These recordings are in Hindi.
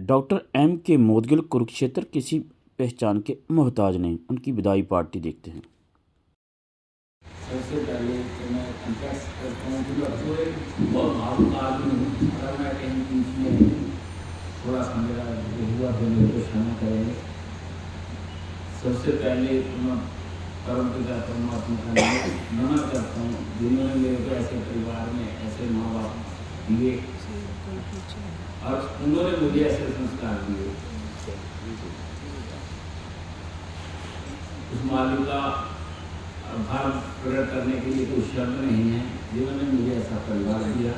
डॉक्टर एम के मोदगिल कुरुक्षेत्र किसी पहचान के मोहताज नहीं, उनकी विदाई पार्टी देखते हैं। सबसे पहले तो मैं कन्फेस करता हूँ कि मैं बहुत भावुक आदमी हूँ। अगर मैं कहीं बीच में थोड़ा सा मेरा जो हुआ तो मेरे को क्षमा करेंगे। सबसे पहले तो मैं परम पिता परमात्मा का नमन करता हूँ जिन्होंने मेरे को ऐसे परिवार में ऐसे माँ बाप दिए और उन्होंने मुझे ऐसे संस्कार दिए। उस मालिक का आभार प्रकट करने के लिए कोई शब्द नहीं है जिन्होंने मुझे ऐसा परिवार दिया,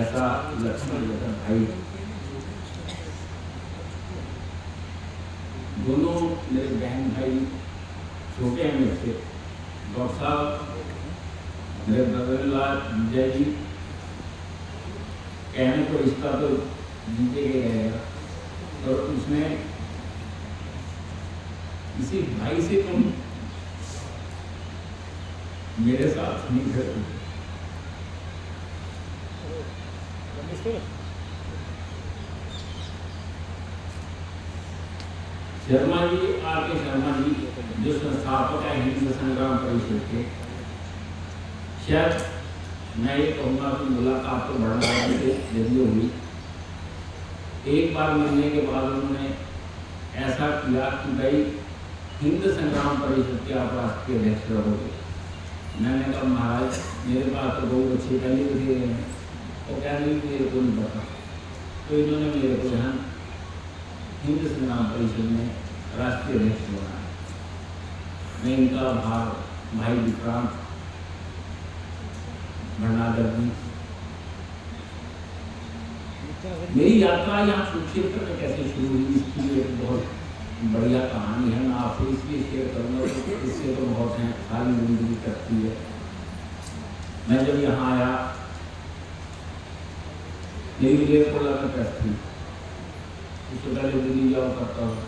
ऐसा लक्ष्मण जैसा भाई। दोनों मेरे बहन भाई छोटे हैं मेरे से। डॉक्टर साहब मेरे ब्रदर-इन-लॉ विजय जी, कहने को रिश्ता तो जीते के रहेगा और उसमें किसी भाई से तुम मेरे साथ नहीं करो। शर्मा जी, आर के शर्मा जी जो संस्थापक है हिंद संग्राम परिषद के, शायद मैं ये कहूँगा कि मुलाकात तो बढ़ने वाली से जरूर हुई। एक बार मिलने के बाद उन्होंने ऐसा किया कि भाई हिंद संग्राम परिषद के आप राष्ट्रीय अध्यक्ष रहोगे। मैंने कहा महाराज मेरे पास तो बहुत अच्छे पहले थे, वो कह रही मेरे को नहीं पता। तो इन्होंने मेरे को यहाँ हिंद संग्राम परिषद में राष्ट्रीय अध्यक्ष बनाया। मैं इनका आभार भाई विक्रांत भंडागर जी। मेरी यात्रा यहाँ कुरुक्षेत्र में कैसे शुरू हुई इसकी एक बहुत बढ़िया कहानी है। मैं आपसे इसलिए शेयर करूँगा तो इससे तो बहुत है, सारी जिंदगी करती है। मैं जब यहाँ आया मेरी विजयपुर में प्रेस थी, उससे पहले दिल्ली जाओ करता हूँ।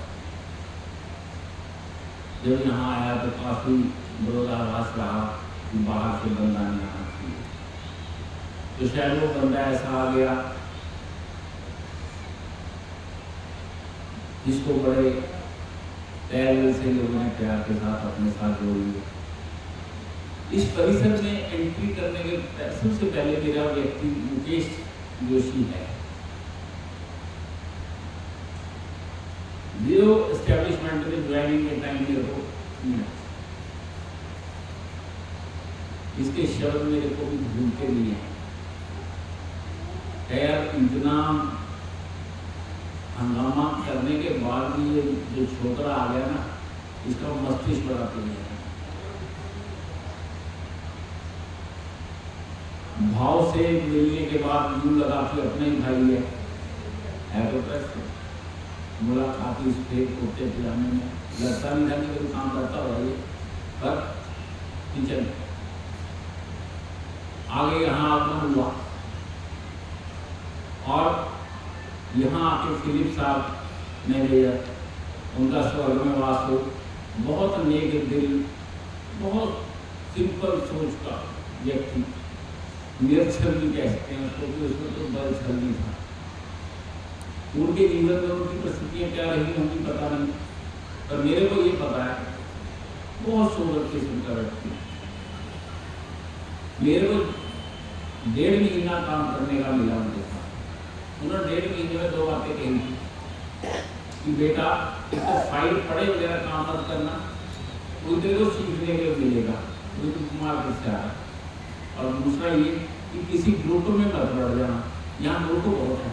जब यहाँ आया तो काफ़ी विरोधाभास रहा कि बाहर से बंदा नहीं आना चाहिए। तो शायद वो बंदा ऐसा आ गया जिसको बड़े तैयारी से लोगों ने प्यार के साथ अपने साथ जोड़ लिया। इस परिसर में एंट्री करने के सबसे पहले मेरा व्यक्ति मुकेश जोशी है। जीरो एस्टेब्लिशमेंट में ज्वाइनिंग के टाइम मेरे को इसके शब्द मेरे को भी भूलते नहीं है। यार इतना हंगामा करने के बाद भी ये जो छोकरा आ गया ना, इसका मस्तिष्क बड़ा तेज है। भाव से मिलने के बाद यूं लगा कि अपने ही भाई है तो कैसे मुलाकात इस फेक कुर्ते पिलाने में लगता नहीं था कि कोई काम करता हो ये, पर किचन आगे यहाँ आगमन हुआ और यहाँ आके फिलिप साहब ने भेजा, उनका स्वर्ग में वास हो। बहुत नेक दिल, बहुत सिंपल सोच का व्यक्ति, निरक्षर भी कह सकते हैं उसको, कि उसमें तो बल छल नहीं था। उनके जीवन में उनकी परिस्थितियाँ क्या रही होंगी पता नहीं, पर मेरे को ये पता है बहुत सूरत किस्म का व्यक्ति। मेरे को 1.5 महीना काम करने का मिला उनके साथ। उन्होंने 1.5 महीने में 2 बातें कही थी कि बेटा एक तो फाइल पढ़े वगैरह काम मत करना, उनके को सीखने के मिलेगा कुमार से आया, और दूसरा ये कि किसी ग्रुप में मत बढ़ जाना। यहाँ ग्रुप बहुत है,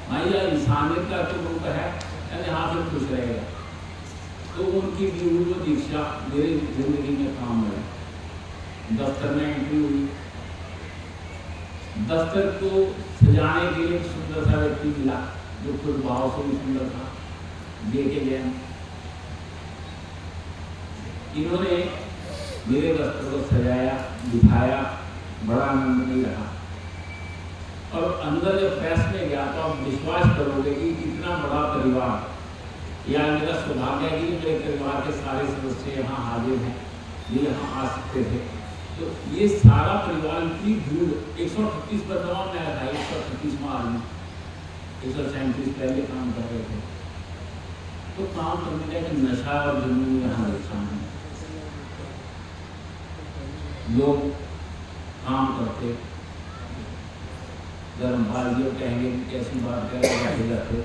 हाँ या इंसानियत का तो ग्रुप है, यहाँ फिर खुश रहेगा। तो उनकी दी हुई वो दीक्षा मेरी जिंदगी में काम है। दफ्तर में एंट्री हुई, दफ्तर को सजाने के लिए सुंदर सा व्यक्ति मिला जो खुद भाव से भी सुंदर था, दे के गया। इन्होंने मेरे दफ्तर को सजाया, दिखाया, बड़ा आनंद नहीं रहा। और अंदर जब प्रेस में गया तो आप विश्वास करोगे कि इतना बड़ा परिवार, या मेरा सौभाग्य है कि मेरे परिवार के सारे सदस्य यहाँ हाजिर हैं, ये यहाँ आ सकते थे। तो ये सारा परिवार इतनी भीड़ 138 बदलाव में आया था, 138वां आदमी 137 पहले काम कर रहे थे। तो काम करने का एक नशा और जुनून यहाँ रखा है। लोग काम करते, धर्मपाल जी कहेंगे कि कैसी बात कर रहे जाते।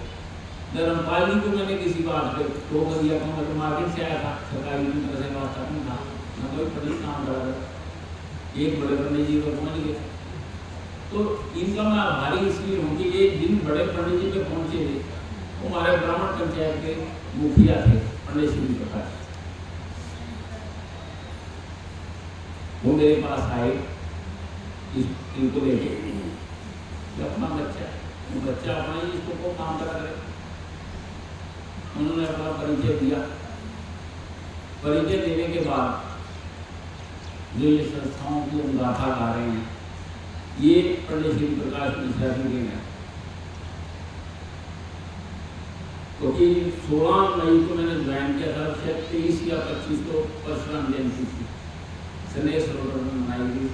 धर्मपाल जी को मैंने किसी बात पे टोक दिया, तो मैं तो मार्केट से आया था, सरकारी की तरह से बात नहीं था, मैं कोई पंडित काम कर रहा था, एक बड़े पंडित जी को पहुँच गए। तो इनका मैं आभारी इसलिए हूँ कि एक दिन बड़े पंडित जी पे पहुँचे थे, वो हमारे ब्राह्मण पंचायत के मुखिया थे, पंडित श्री प्रकाश। वो मेरे पास आए इनको लेके, अपना बच्चा है, वो बच्चा अपना ही इसको को काम करा करे। उन्होंने अपना परिचय दिया। परिचय देने के बाद जो ये संस्थाओं की हम गाथा गा रहे हैं, ये पंडित श्री प्रकाश मिश्रा जी के हैं। क्योंकि 16 मई को मैंने ज्वाइन किया था, शायद 23 या 25 को परशुराम जयंती थी, स्नेह सरोवर में मनाई गई।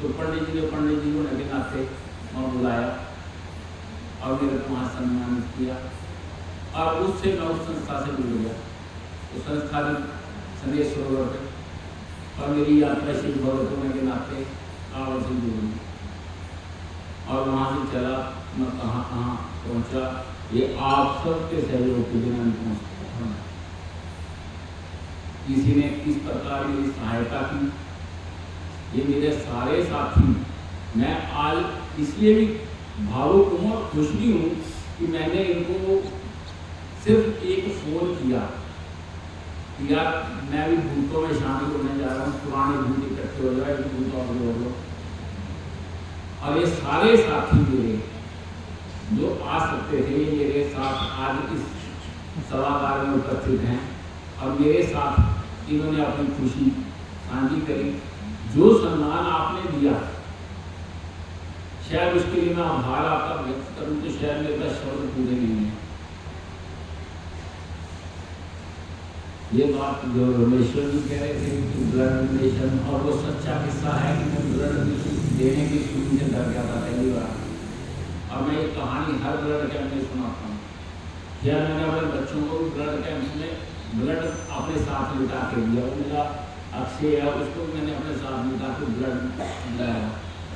तो पंडित जी को नगे नाते वहाँ बुलाया और मेरे को वहाँ सम्मानित किया, और उससे मैं उस संस्था से जुड़ गया। उस संस्था ने स्नेह सरोवर पे, और मेरी यात्रा श्री भगत होने के नाते कावड़ से जुड़ी, और वहाँ से चला मैं कहाँ कहाँ पहुँचा। ये आप सबके सहयोग के बिना नहीं पहुँच सकता। किसी ने किस प्रकार मेरी सहायता की, ये मेरे सारे साथी, मैं आज इसलिए भी भावुक हूँ और खुश भी हूँ कि मैंने इनको सिर्फ एक फोन किया कि यार मैं भी भूतों में शामिल होने जा रहा हूँ, पुराने भूत इकट्ठे हो जाए, भूत और ये सारे साथी मेरे जो आ सकते थे, ये मेरे साथ आज इस सभागार में उपस्थित हैं, और मेरे साथ इन्होंने अपनी खुशी साझी करी। जो सम्मान आपने दिया, शायद उसके लिए मैं आभार आपका व्यक्त करूं तो शायद मेरे पास शब्द पूरे नहीं है। ये बात जो रमेश्वर जी कह रहे थे कि ब्लड डोनेशन, और वो सच्चा किस्सा है कि मैं ब्लड देने की सुनी से डर गया था पहली बार, और मैं ये कहानी हर ब्लड कैंप में सुनाता हूँ। या मैंने अपने बच्चों को ब्लड कैंप में ब्लड अपने साथ लिटा के दिया। वो मेरा अक्षय है, उसको मैंने अपने साथ लिटा के ब्लड दिलाया।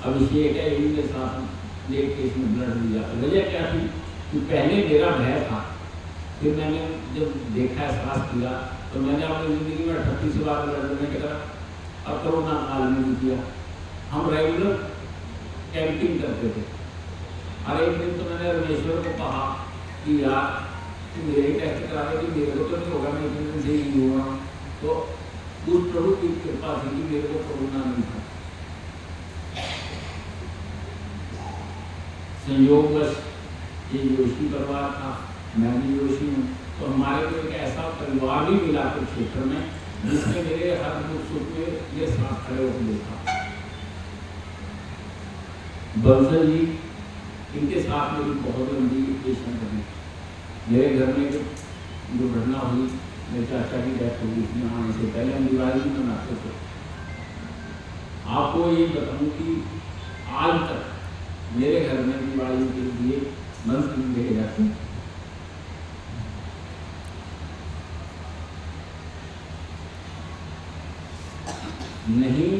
अभिषेक है, इन्हीं के साथ लेट के इसमें ब्लड दिया। वजह क्या थी कि पहले मेरा भय था, फिर मैंने जब देखा, एहसास किया, तो मैंने अपनी ज़िंदगी में 38 बार ब्लड डोनेट करा, और कोरोना काल में भी किया। हम रेगुलर कैंपिंग करते थे, और एक दिन तो मैंने रमेश्वर को कहा कि यार तू मेरे टेस्ट करा दे, कि मेरे को तो नहीं होगा, मैं इतने दिन से ही हुआ। तो उस प्रभु की कृपा थी कि मेरे को कोरोना नहीं था। संयोगवश ये जोशी परिवार था, मैं भी जोशी हूँ, तो हमारे को एक ऐसा परिवार भी मिला कुछ क्षेत्र में जिसने मेरे हर दुख सुख में ये साथ खड़े होकर देखा। बंसल जी, इनके साथ मेरी बहुत लंबी पेशेंट रही। मेरे घर में जो घटना हुई, मेरे चाचा की डेथ हो गई थी आने से पहले, हम दिवाली मनाते थे। आपको ये बताऊँ कि आज तक मेरे घर में दिवाली के लिए मंत्र भेजे जाते हैं। नहीं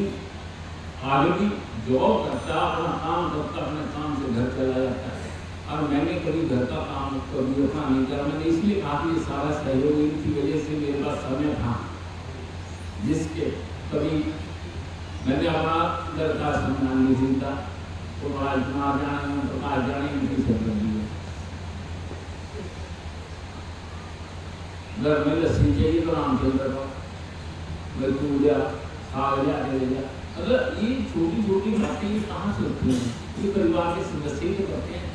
आदमी जॉब करता, अपना काम करता, अपने काम से घर चला जाता है, और मैंने कभी घर का काम कभी अपना नहीं करा। मैंने इसलिए कहा कि सारा सहयोग इनकी वजह से मेरे पास समय था, जिसके कभी मैंने अपना घर का सम्मान नहीं सुनता, तो कुमार जाने इनकी शब्द दी है। घर में लस्सी चाहिए तो रामचंद्र को मैं तू गया खा गया ले गया। अगर ये छोटी छोटी बातें ये कहाँ से होती हैं? ये परिवार के सदस्य ही तो करते हैं।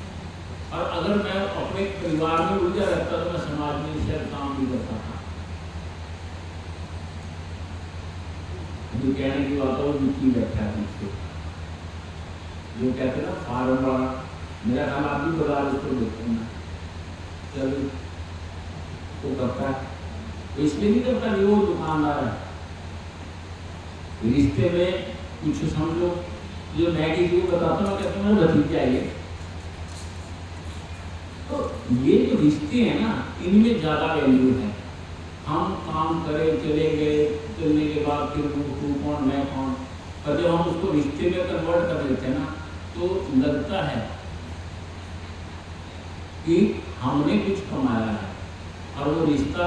और अगर मैं अपने परिवार में उलझा रहता तो मैं समाज में शायद काम नहीं करता था। जो कहने की बात है वो मिट्टी बैठा है मुझसे, जो कहते ना फार्म वाला, मेरा काम आप भी बता उसको देखते हैं चल वो करता है, तो इसलिए नहीं करता कि वो दुकानदार है। रिश्ते में कुछ समझो, जो मैं किसी को बताता हूँ कहता हूँ भतीजा ये ये जो रिश्ते हैं ना, इनमें ज़्यादा वैल्यू है। हम काम करें, चले गए, चलने के बाद फिर वो तू कौन मैं कौन, पर जब हम उसको रिश्ते में कन्वर्ट कर देते हैं ना, तो लगता है कि हमने कुछ कमाया है, और वो रिश्ता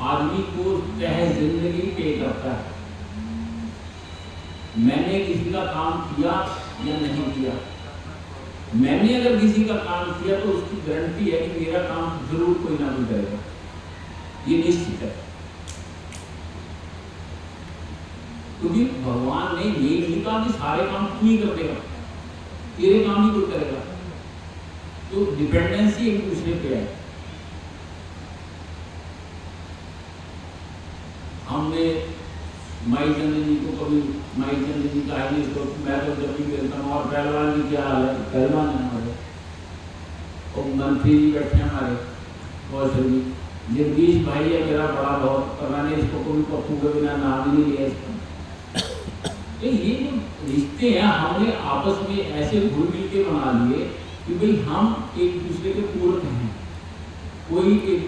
आदमी को तह जिंदगी पे करता है। मैंने किसी का काम किया या नहीं किया, मैंने अगर किसी का काम किया तो उसकी गारंटी है कि मेरा काम जरूर कोई ना कोई करेगा, ये निश्चित है। क्योंकि भगवान ने ये नहीं कहा कि सारे काम तू ही कर देगा, तेरे काम ही कोई करेगा। तो डिपेंडेंसी एक दूसरे पे है। हमने माई चंद जी को कभी, माई चंद जी का है इसको मैं तो जब भी मिलता हूँ, और पहलवान जी क्या हाल है, पहलवान है हमारे, और मंत्री जी बैठे हैं हमारे कौशल जी, जगदीश भाई है मेरा बड़ा बहुत, पर मैंने इसको कभी पप्पू के बिना नाम ही नहीं लिया इसका। तो ये जो रिश्ते हैं हमने आपस में ऐसे घुल मिल के बना लिए कि भाई हम एक दूसरे के पूरक हैं, कोई एक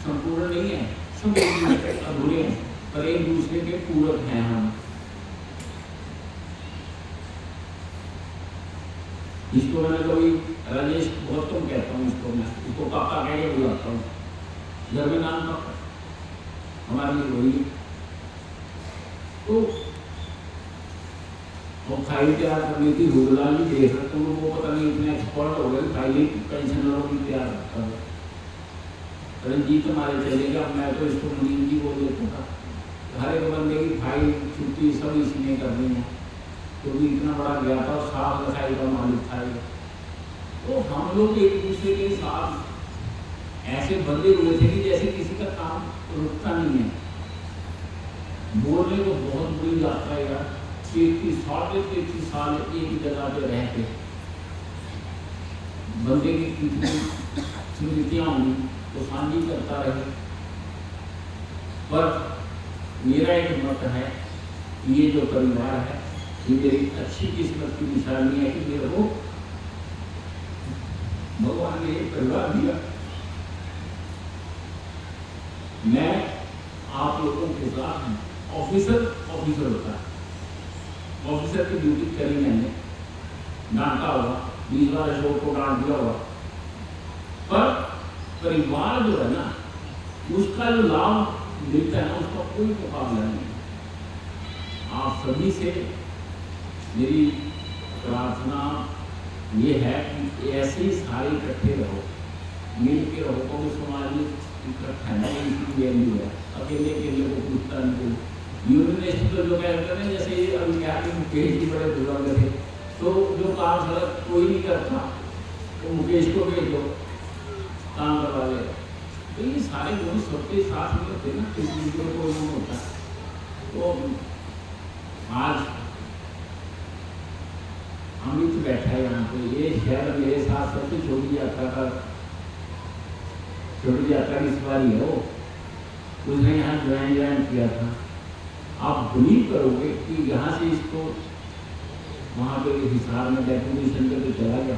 संपूर्ण नहीं है, सब एक दूसरे के अधूरे हैं, पर एक दूसरे के पूरक हैं हम। इसको मैंने कभी राजेश बहुत कम कहता हूँ, इसको काका कह के बुलाता हूँ, घर में नाम काका हमारे लिए वही। तो वो फाइल तैयार करनी थी, रूबलाल जी देख रहे, तो वो पता नहीं इतने एक्सपर्ट हो गए, फाइल पेंशनरों की तैयार करता है। रंजीत हमारे चले गया, मैं तो इसको मुनीम जी बोल देता था, हर एक बंदे की फाइल छुट्टी सब इसी ने करनी है, क्योंकि इतना बड़ा गया था और साफ सफाई का मालिक था। तो हम लोग एक दूसरे के साथ ऐसे बंधे हुए थे कि जैसे किसी का काम रुकता नहीं है। बोलने को बहुत बुरी यात्रा है यार, 33 साल एक जगह पे रह के बंदे की कितनी स्मृतियाँ होंगी तो साझी करता रहे। पर मेरा एक मत है, ये जो परिवार है ये मेरी अच्छी किस्मत की निशानी है कि मेरे को भगवान ने एक परिवार दिया। मैं आप लोगों के साथ ऑफिसर होता है, ऑफिसर की ड्यूटी करी मैंने, डांटा होगा 20 बार अशोक को डांट दिया होगा, पर परिवार जो है ना उसका जो लाभ मिलता है ना उसका कोई मुकाबला नहीं। आप सभी से मेरी प्रार्थना ये है कि ऐसे ही सारे इकट्ठे रहो, मिल के रहो, क्योंकि समाज में इकट्ठा है इसकी वैल्यू है, अकेले को पूछता नहीं। यूनिवर्सिटी तो जो कहते हैं जैसे ये अभी क्या कि मुकेश जी बड़े बुजुर्ग थे, तो जो काम सड़क कोई नहीं करता तो मुकेश को भेज दो काम करवा ले। तो ये सारे लोग सबके साथ में होते ना, किसी को कोई नहीं होता। तो आज अमित बैठा है यहाँ पे, ये शहर मेरे साथ सबसे छोटी यात्रा की सवारी है वो, उसने यहाँ ज्वाइन किया था। आप बिलीव करोगे कि यहाँ से इसको वहाँ पे हिसार में डेपुटेशन पे तो चला गया,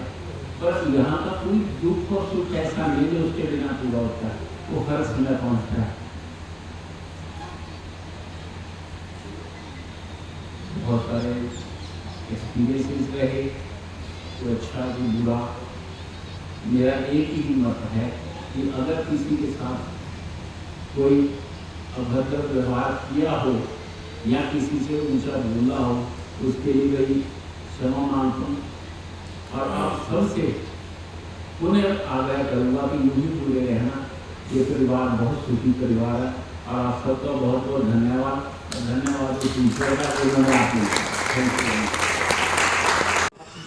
पर यहाँ का कोई दुख और सुख ऐसा नहीं जो उसके बिना पूरा होता है, वो हर समय पहुँचता है। बहुत सारे एक्सपीरियंसेस रहे, तो अच्छा कि बुरा। मेरा एक ही मत है कि अगर किसी के साथ कोई अभद्र व्यवहार किया हो या किसी से ऊंचा बोला हो, उसके लिए मेरी क्षमा मांगता हूँ। और आप सबसे पुनः आग्रह करूँगा कि यूँ ही पूरे रहना। ये परिवार बहुत सुखी परिवार है और आप सबका बहुत बहुत धन्यवाद। धन्यवाद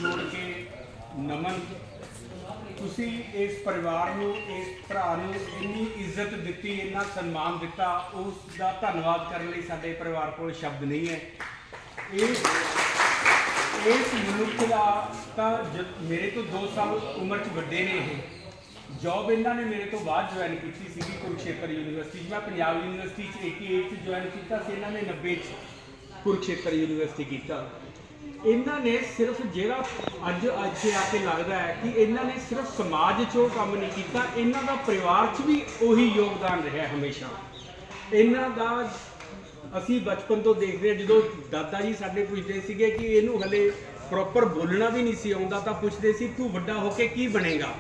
जोड़ के नमन। ਤੁਸੀਂ ਇਸ ਪਰਿਵਾਰ ਨੂੰ, ਇਸ ਭਰਾ ਨੂੰ ਇੰਨੀ ਇੱਜ਼ਤ ਦਿੱਤੀ, ਇੰਨਾ ਸਨਮਾਨ ਦਿੱਤਾ, ਉਸ ਦਾ ਧੰਨਵਾਦ ਕਰਨ ਲਈ ਸਾਡੇ ਪਰਿਵਾਰ ਕੋਲ ਸ਼ਬਦ ਨਹੀਂ ਹੈ। ਇਸ ਮਨੁੱਖ ਦਾ ਤਾਂ ਮੇਰੇ ਤੋਂ 2 ਸਾਲ ਉਮਰ 'ਚ ਵੱਡੇ ਨੇ। ਇਹ ਜੌਬ ਇਹਨਾਂ ਨੇ ਮੇਰੇ ਤੋਂ ਬਾਅਦ ਜੁਆਇਨ ਕੀਤੀ ਸੀਗੀ ਕੁਰੂਕਸ਼ੇਤਰ ਯੂਨੀਵਰਸਿਟੀ 'ਚ। ਮੈਂ ਪੰਜਾਬ ਯੂਨੀਵਰਸਿਟੀ 'ਚ 88 'ਚ ਜੁਆਇਨ ਕੀਤਾ ਸੀ, ਇਹਨਾਂ ਨੇ 90 'ਚ ਕੁਰੂਕਸ਼ੇਤਰ ਯੂਨੀਵਰਸਿਟੀ ਕੀਤਾ। ਇਹਨਾਂ ਨੇ ਸਿਰਫ ਜਿਹੜਾ ਅੱਜ ਇੱਥੇ ਆ ਕੇ ਲੱਗਦਾ ਹੈ ਕਿ ਇਹਨਾਂ ਨੇ ਸਿਰਫ ਸਮਾਜ 'ਚੋਂ ਕੰਮ ਨਹੀਂ ਕੀਤਾ, ਇਹਨਾਂ ਦਾ ਪਰਿਵਾਰ 'ਚ ਵੀ ਉਹੀ ਯੋਗਦਾਨ ਰਿਹਾ ਹਮੇਸ਼ਾ। ਇਹਨਾਂ ਦਾ ਅਸੀਂ ਬਚਪਨ ਤੋਂ ਦੇਖਦੇ ਹਾਂ, ਜਦੋਂ ਦਾਦਾ ਜੀ ਸਾਡੇ ਪੁੱਛਦੇ ਸੀਗੇ ਕਿ ਇਹਨੂੰ ਹਲੇ ਪ੍ਰੋਪਰ ਬੋਲਣਾ ਵੀ ਨਹੀਂ ਸੀ ਆਉਂਦਾ, ਤਾਂ ਪੁੱਛਦੇ ਸੀ ਤੂੰ ਵੱਡਾ ਹੋ ਕੇ ਕੀ ਬਣੇਗਾ,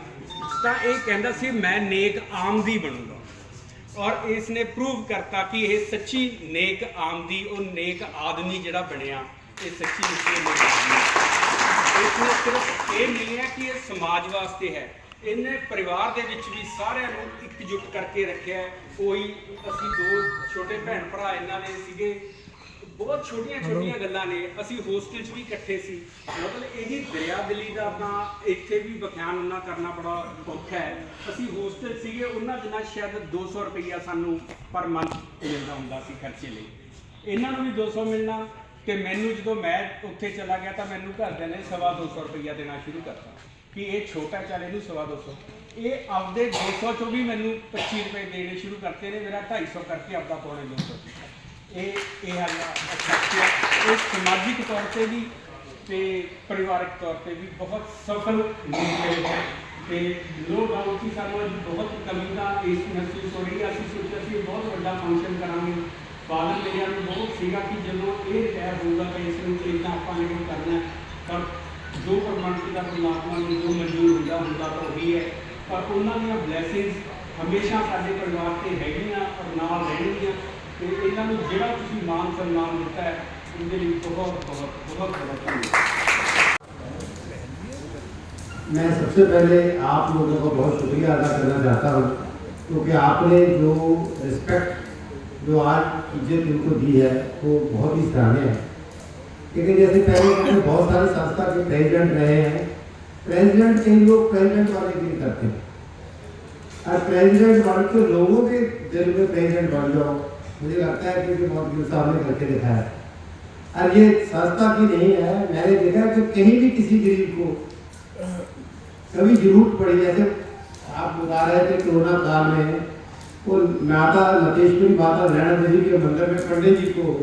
ਤਾਂ ਇਹ ਕਹਿੰਦਾ ਸੀ ਮੈਂ ਨੇਕ ਆਮਦੀ ਬਣੂੰਗਾ। ਔਰ ਇਸ ਨੇ ਪ੍ਰੂਵ ਕਰਤਾ ਕਿ ਇਹ ਸੱਚੀ ਨੇਕ ਆਮਦੀ, ਉਹ ਨੇਕ ਆਦਮੀ ਜਿਹੜਾ ਬਣਿਆ, ਇਹ ਸੱਚੀ ਨੇਕ ਆਦਮੀ। ਇਸ ਨੇ ਸਿਰਫ ਇਹ ਨਹੀਂ ਹੈ ਕਿ ਇਹ ਸਮਾਜ ਵਾਸਤੇ ਹੈ, ਇਹਨੇ ਪਰਿਵਾਰ ਦੇ ਵਿੱਚ ਵੀ ਸਾਰਿਆਂ ਨੂੰ ਇਕਜੁੱਟ ਕਰਕੇ ਰੱਖਿਆ ਹੈ। ਕੋਈ ਅਸੀਂ 2 ਛੋਟੇ ਭੈਣ ਭਰਾ ਇਹਨਾਂ ਦੇ ਸੀਗੇ, ਬਹੁਤ ਛੋਟੀਆਂ ਗੱਲਾਂ ਨੇ। ਅਸੀਂ ਹੋਸਟਲ 'ਚ ਵੀ ਇਕੱਠੇ ਸੀ, ਮਤਲਬ ਇਹਦੀ ਦਰਿਆਦਿਲੀ ਦਾ ਤਾਂ ਇੱਥੇ ਵੀ ਵਿਖਿਆਨ ਉਹਨਾਂ ਕਰਨਾ ਬੜਾ ਔਖਾ ਹੈ। ਅਸੀਂ ਹੋਸਟਲ ਸੀਗੇ, ਉਹਨਾਂ ਦਿਨਾਂ ਸ਼ਾਇਦ 200 ਰੁਪਈਆ ਸਾਨੂੰ ਪਰ ਮੰਥ ਮਿਲਦਾ ਹੁੰਦਾ ਸੀ ਖਰਚੇ ਲਈ, ਇਹਨਾਂ ਨੂੰ ਵੀ 200 ਮਿਲਣਾ। ਤੇ ਮੈਨੂੰ ਜਦੋਂ ਮੈਂ ਉੱਥੇ ਚਲਾ ਗਿਆ ਤਾਂ ਮੈਨੂੰ ਘਰਦਿਆਂ ਨੇ 250 ਰੁਪਈਆ ਦੇਣਾ ਸ਼ੁਰੂ ਕਰਤਾ ਕਿ ਇਹ ਛੋਟਾ ਚੱਲ ਇਹਨੂੰ 250। ਇਹ ਆਪਦੇ 200 ਚੋਂ ਵੀ ਮੈਨੂੰ 25 ਰੁਪਏ ਦੇਣੇ ਸ਼ੁਰੂ ਕਰਤੇ ਨੇ, ਮੇਰਾ 250 ਕਰਕੇ ਆਪਦਾ ਪੌਣੇ 200। ਇਹ ਹੈਗਾ ਇਹ ਸਮਾਜਿਕ ਤੌਰ ਤੇ ਵੀ ਤੇ ਪਰਿਵਾਰਕ ਤੌਰ ਤੇ ਵੀ ਬਹੁਤ ਸਫਲ ਨਿਕਲੇ ਹੈ। ਤੇ ਨੋ ਡਾਊਟ ਕਿ ਸਾਨੂੰ ਅੱਜ ਬਹੁਤ ਕਮੀ ਦਾ ਇਸ ਮਹਿਸੂਸ ਹੋ ਰਹੀ ਹੈ। ਅਸੀਂ ਸੋਚਿਆ ਸੀ ਬਹੁਤ ਵੱਡਾ ਫੰਕਸ਼ਨ ਕਰਾਂਗੇ, ਫਾਦਰ ਮੇਰਿਆਂ ਨੂੰ ਬਹੁਤ ਸੀਗਾ ਕਿ ਜਦੋਂ ਇਹ ਰਿਟਾਇਰ ਹੋਊਗਾ ਤਾਂ ਇਸ ਨੂੰ ਇੱਦਾਂ ਆਪਾਂ ਨੇ ਕਰਨਾ ਹੈ, ਪਰ ਜੋ ਪਰਮਾਤਮਾ ਦਾ ਪਰਮਾਤਮਾ ਨੂੰ ਜੋ ਮਨਜ਼ੂਰ ਹੁੰਦਾ ਤਾਂ ਉਹੀ ਹੈ। ਪਰ ਉਹਨਾਂ ਦੀਆਂ ਬਲੈਸਿੰਗਸ ਹਮੇਸ਼ਾ ਸਾਡੇ ਪਰਿਵਾਰ 'ਤੇ ਹੈਗੀਆਂ ਔਰ ਨਾਲ ਰਹਿਣਗੀਆਂ। ਤੇ ਇਹਨਾਂ ਨੂੰ ਜਿਹੜਾ ਤੁਸੀਂ ਮਾਨ ਸਨਮਾਨ ਦਿੱਤਾ ਹੈ ਉਹਦੇ ਲਈ ਬਹੁਤ ਬਹੁਤ ਬਹੁਤ ਬਹੁਤ ਧੰਨਵਾਦ। मैं सबसे पहले आप लोगों का बहुत शुक्रिया अदा करना चाहता हूँ, क्योंकि आपने जो रिस्पेक्ट जो आज इज्जत इनको दी है वो बहुत ही सराहनीय है। क्योंकि जैसे पहले मैंने बहुत सारी संस्था के प्रेसिडेंट रहे हैं, प्रेसिडेंट कई लोग प्रेसिडेंट वाले गिरी करते हैं और प्रेसिडेंट बन के लोगों के दिल में प्रेसिडेंट बन जाओ, मुझे लगता है कि बहुत गिर साहब ने करके दिखाया है। और ये संस्था की नहीं है, मैंने देखा कि कहीं भी किसी गरीब को कभी जरूरत पड़ी, जैसे आप बता रहे थे कोरोना काल में वो माता लतेश्वरी माता नैना देवी के मंदिर में पंडित जी को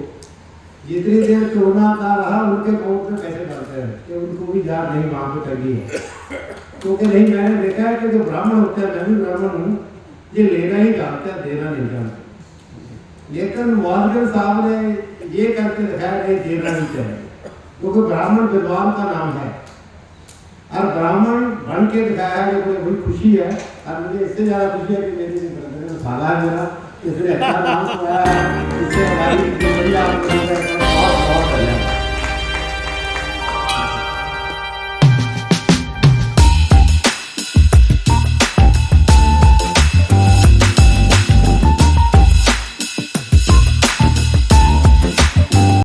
जितनी देर कोरोना का रहा उनके अकाउंट में पैसे डालते हैं कि उनको भी याद नहीं वहाँ पे कर दी है। क्योंकि नहीं, मैंने देखा है कि जो ब्राह्मण होते हैं, मैं भी ब्राह्मण हूँ, ये लेना ही जानते हैं, देना नहीं जानते। लेकिन मुआज़िम साहब ने ये करके दिखाया कि देना नहीं चाहिए, क्योंकि ब्राह्मण विद्वान का नाम है और ब्राह्मण बन के दिखाया है, मुझे बड़ी खुशी है। और मुझे इससे ज़्यादा खुशी है कि मेरी साला है मेरा, इसने अच्छा नाम सुनाया है, इससे हमारी